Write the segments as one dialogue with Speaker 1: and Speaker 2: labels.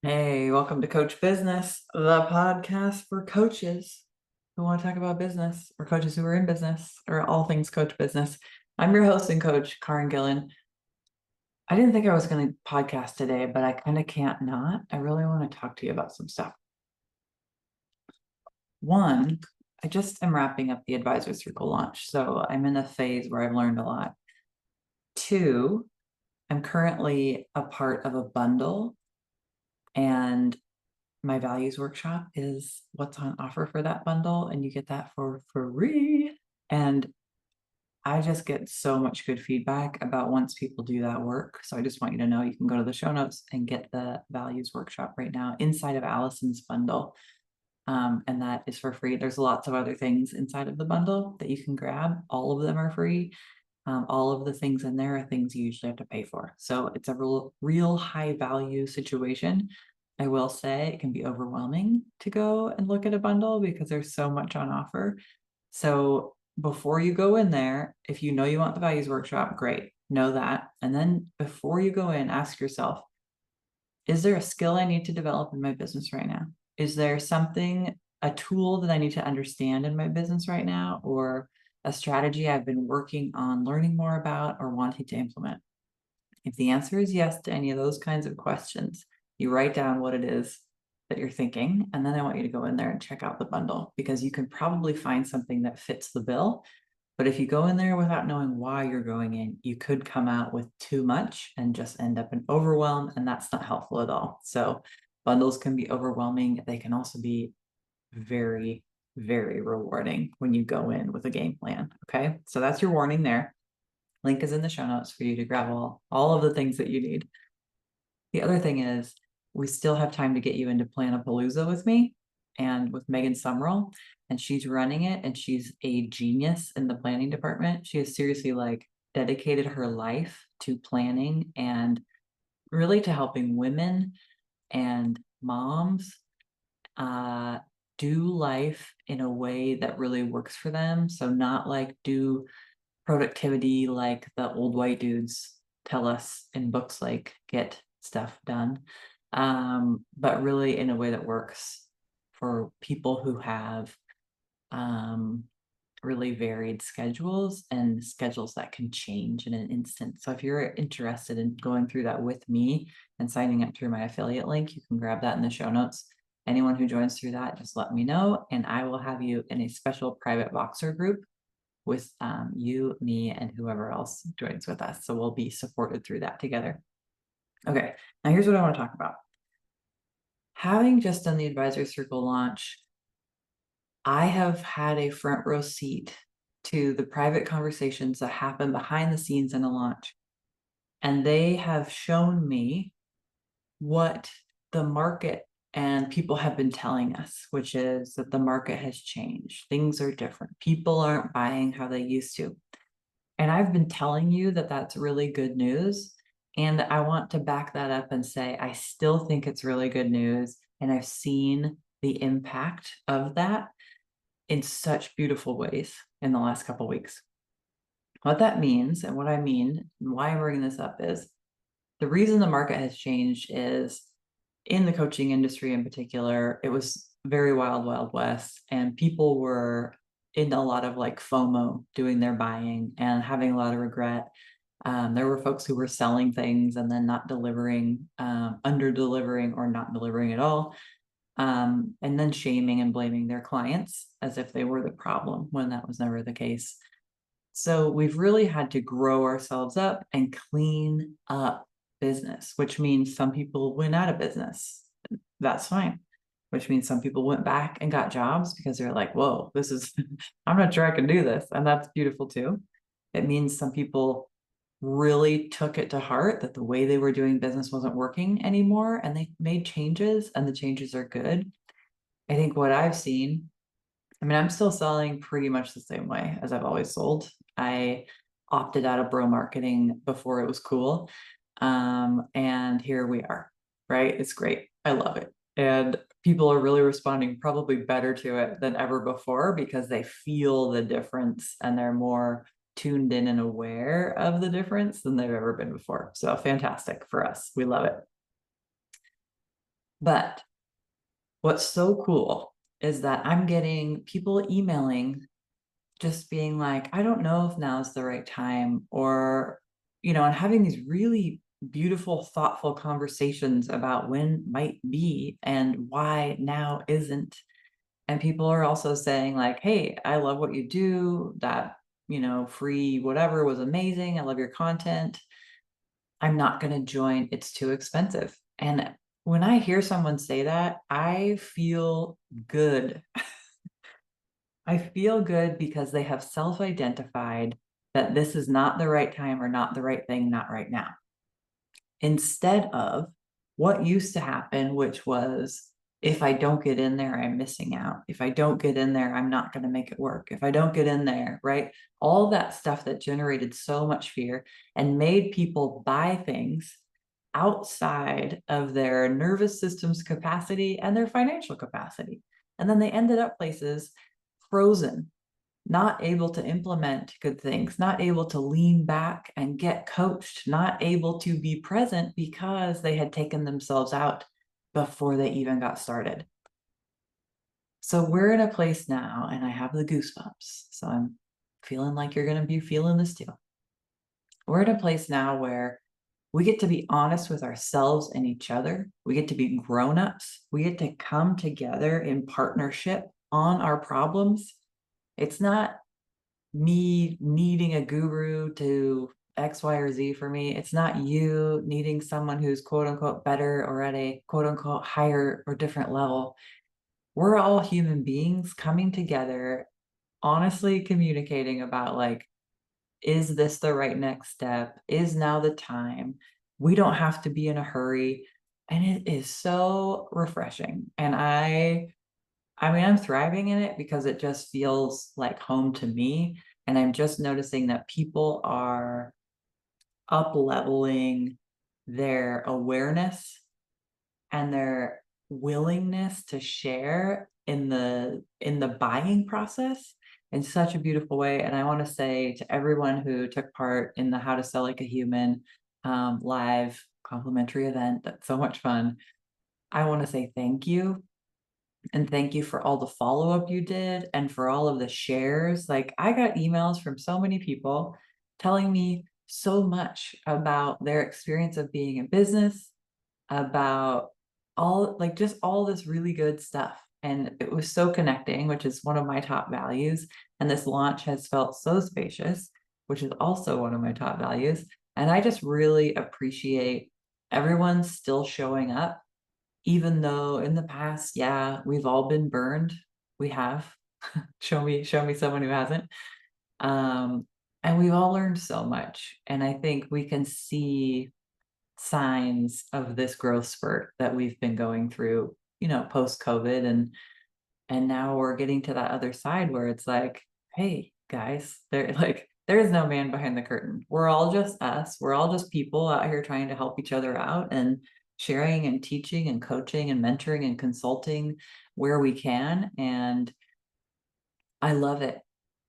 Speaker 1: Hey, welcome to Coach Business, the podcast for coaches who want to talk about business or coaches who are in business or all things coach business. I'm your host and coach, Caryn Gillen. I didn't think I was going to podcast today, but I kind of can't not. I really want to talk to you about some stuff. One, I just am wrapping up the Advisor Circle launch, so I'm in a phase where I've learned a lot. Two, I'm currently a part of a bundle, and my values workshop is what's on offer for that bundle, and you get that for free. And I just get so much good feedback about once people do that work. So I just want you to know you can go to the show notes and get the values workshop right now inside of Allison's bundle. And that is for free. There's lots of other things inside of the bundle that you can grab. All of them are free. All of the things in there are things you usually have to pay for. So it's a real high value situation. I will say it can be overwhelming to go and look at a bundle because there's so much on offer. So before you go in there, if you know you want the values workshop, great, know that. And then before you go in, ask yourself, is there a skill I need to develop in my business right now? Is there something, a tool that I need to understand in my business right now, or a strategy I've been working on learning more about or wanting to implement? If the answer is yes to any of those kinds of questions, you write down what it is that you're thinking, and then I want you to go in there and check out the bundle because you can probably find something that fits the bill. But if you go in there without knowing why you're going in, you could come out with too much and just end up in overwhelm, and that's not helpful at all. So bundles can be overwhelming. They can also be very, very rewarding when you go in with a game plan. Okay, so that's your warning there. Link is in the show notes for you to grab all of the things that you need. The other thing is we still have time to get you into Planapalooza with me and with Megan Summerall, and she's running it, and she's a genius in the planning department. She has seriously like dedicated her life to planning and really to helping women and moms do life in a way that really works for them. So not like do productivity like the old white dudes tell us in books like Get Stuff Done, but really in a way that works for people who have um, really varied schedules and schedules that can change in an instant. So if you're interested in going through that with me and signing up through my affiliate link, you can grab that in the show notes. Anyone who joins through that, just let me know, and I will have you in a special private Voxer group with you, me, and whoever else joins with us. So we'll be supported through that together. Okay, now here's what I want to talk about. Having just done the Advisor Circle launch, I have had a front row seat to the private conversations that happen behind the scenes in a launch. And they have shown me what the market and people have been telling us, which is that the market has changed. Things are different. People aren't buying how they used to. And I've been telling you that that's really good news. And I want to back that up and say, I still think it's really good news. And I've seen the impact of that in such beautiful ways in the last couple of weeks. What that means, and what I mean, and why I'm bringing this up is the reason the market has changed is in the coaching industry in particular, it was very wild, wild west, and people were in a lot of like FOMO doing their buying and having a lot of regret. There were folks who were selling things and then not delivering, under delivering, or not delivering at all. And then shaming and blaming their clients as if they were the problem when that was never the case. So we've really had to grow ourselves up and clean up business, which means some people went out of business. That's fine. Which means some people went back and got jobs because they're like, whoa, this is, I'm not sure I can do this. And that's beautiful too. It means some people really took it to heart that the way they were doing business wasn't working anymore, and they made changes, and the changes are good. I think what I've seen, I mean, I'm still selling pretty much the same way as I've always sold. I opted out of bro marketing before it was cool. And here we are, right? It's great. I love it. And people are really responding probably better to it than ever before because they feel the difference and they're more tuned in and aware of the difference than they've ever been before. So fantastic for us. We love it. But what's so cool is that I'm getting people emailing, just being like, I don't know if now's the right time, or, and having these really beautiful, thoughtful conversations about when might be and why now isn't. And people are also saying, like, hey, I love what you do. That, free whatever was amazing. I love your content. I'm not going to join. It's too expensive. And when I hear someone say that, I feel good. I feel good because they have self-identified that this is not the right time or not the right thing, not right now. Instead of what used to happen, which was, if I don't get in there, I'm missing out. If I don't get in there, I'm not going to make it work. If I don't get in there, right? All that stuff that generated so much fear and made people buy things outside of their nervous system's capacity and their financial capacity. And then they ended up places frozen, not able to implement good things, not able to lean back and get coached, not able to be present because they had taken themselves out before they even got started. So we're in a place now, and I have the goosebumps. So I'm feeling like you're going to be feeling this too. We're in a place now where we get to be honest with ourselves and each other. We get to be grown-ups. We get to come together in partnership on our problems. It's not me needing a guru to X, Y, or Z for me. It's not you needing someone who's quote unquote better or at a quote unquote higher or different level. We're all human beings coming together, honestly communicating about, like, is this the right next step? Is now the time? We don't have to be in a hurry. And it is so refreshing. And I mean, I'm thriving in it because it just feels like home to me. And I'm just noticing that people are up leveling their awareness and their willingness to share in the buying process in such a beautiful way. And I want to say to everyone who took part in the How to Sell Like a Human live complimentary event, that's so much fun. I want to say thank you. And thank you for all the follow-up you did and for all of the shares. Like, I got emails from so many people telling me so much about their experience of being in business, about all, like, just all this really good stuff. And it was so connecting, which is one of my top values. And this launch has felt so spacious, which is also one of my top values. And I just really appreciate everyone still showing up, even though in the past, yeah, we've all been burned. We have. Show me someone who hasn't. Um, and we've all learned so much. And I think we can see signs of this growth spurt that we've been going through, post COVID, and now we're getting to that other side where it's like, hey guys, there is no man behind the curtain. We're all just us. We're all just people out here trying to help each other out and sharing and teaching and coaching and mentoring and consulting where we can. And I love it.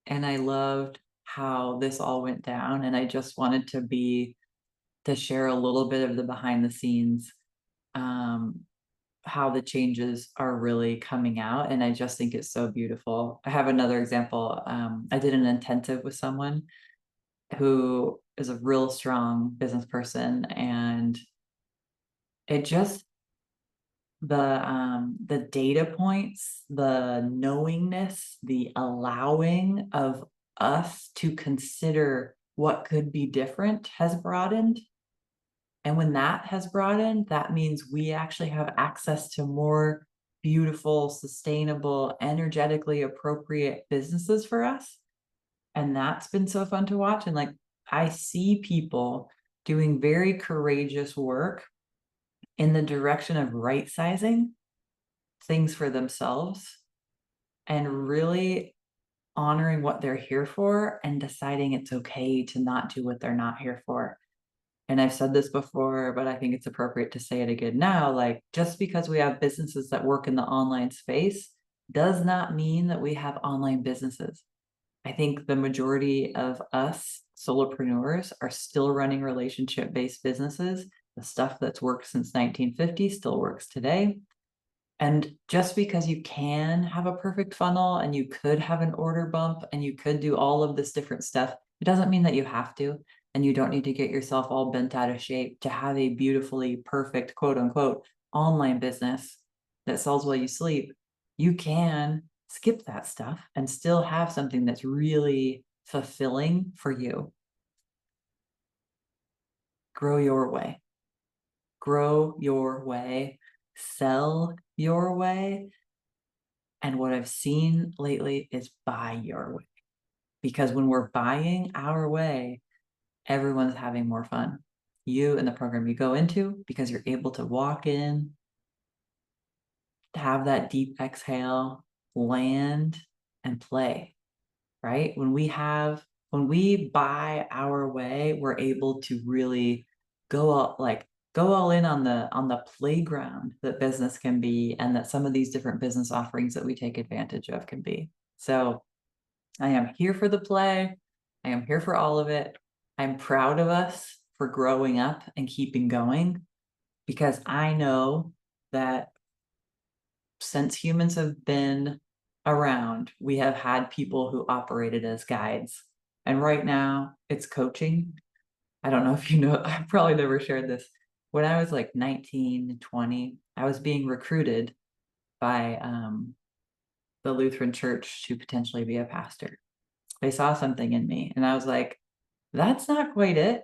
Speaker 1: And I loved how this all went down. And I just wanted to share a little bit of the behind the scenes, um, how the changes are really coming out. And I just think it's so beautiful. I have another example. I did an intensive with someone who is a real strong business person, and it just, the data points, the knowingness, the allowing of us to consider what could be different has broadened. And when that has broadened, that means we actually have access to more beautiful, sustainable, energetically appropriate businesses for us. And that's been so fun to watch. And, like, I see people doing very courageous work in the direction of right sizing things for themselves and really honoring what they're here for and deciding it's okay to not do what they're not here for. And I've said this before, but I think it's appropriate to say it again now. Like, just because we have businesses that work in the online space does not mean that we have online businesses. I think the majority of us solopreneurs are still running relationship-based businesses The stuff that's worked since 1950 still works today. And just because you can have a perfect funnel and you could have an order bump and you could do all of this different stuff, it doesn't mean that you have to. And you don't need to get yourself all bent out of shape to have a beautifully perfect, quote unquote, online business that sells while you sleep. You can skip that stuff and still have something that's really fulfilling for you. Grow your way. Grow your way. Sell your way. And what I've seen lately is buy your way. Because when we're buying our way, everyone's having more fun. You and the program you go into, because you're able to walk in, have that deep exhale, land, and play, right? When we buy our way, we're able to really go all in on the playground that business can be, and that some of these different business offerings that we take advantage of can be. So I am here for the play. I am here for all of it. I'm proud of us for growing up and keeping going, because I know that since humans have been around, we have had people who operated as guides. And right now it's coaching. I don't know if you know, I've probably never shared this. When I was like 19, 20, I was being recruited by the Lutheran church to potentially be a pastor. They saw something in me and I was like, that's not quite it,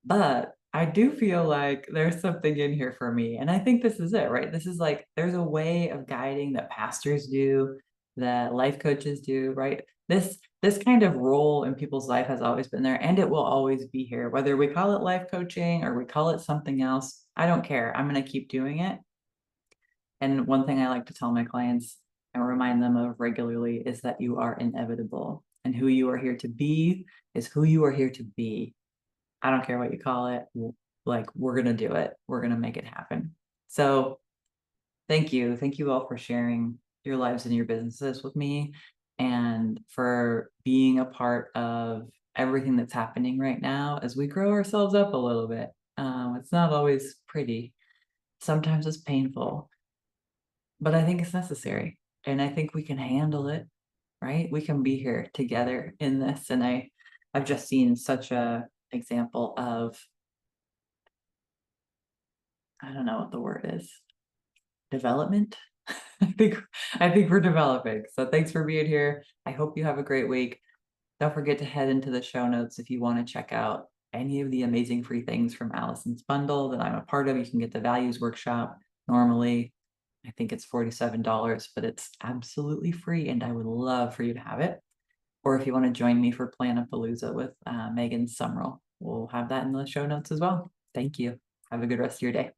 Speaker 1: but I do feel like there's something in here for me. And I think this is it, right? This is like, there's a way of guiding that pastors do, that life coaches do, right? This kind of role in people's life has always been there, and it will always be here. Whether we call it life coaching or we call it something else, I don't care. I'm going to keep doing it. And one thing I like to tell my clients and remind them of regularly is that you are inevitable, and who you are here to be is who you are here to be. I don't care what you call it. Like, we're going to do it. We're going to make it happen. So thank you. Thank you all for sharing your lives and your businesses with me, and for being a part of everything that's happening right now as we grow ourselves up a little bit. It's not always pretty. Sometimes it's painful, but I think it's necessary. And I think we can handle it, right? We can be here together in this. And I've just seen such a example of, I don't know what the word is, development. I think we're developing. So thanks for being here. I hope you have a great week. Don't forget to head into the show notes if you want to check out any of the amazing free things from Allison's bundle that I'm a part of. You can get the values workshop. Normally, I think it's $47, but it's absolutely free, and I would love for you to have it. Or if you want to join me for Planapalooza with Megan Summerall, we'll have that in the show notes as well. Thank you. Have a good rest of your day.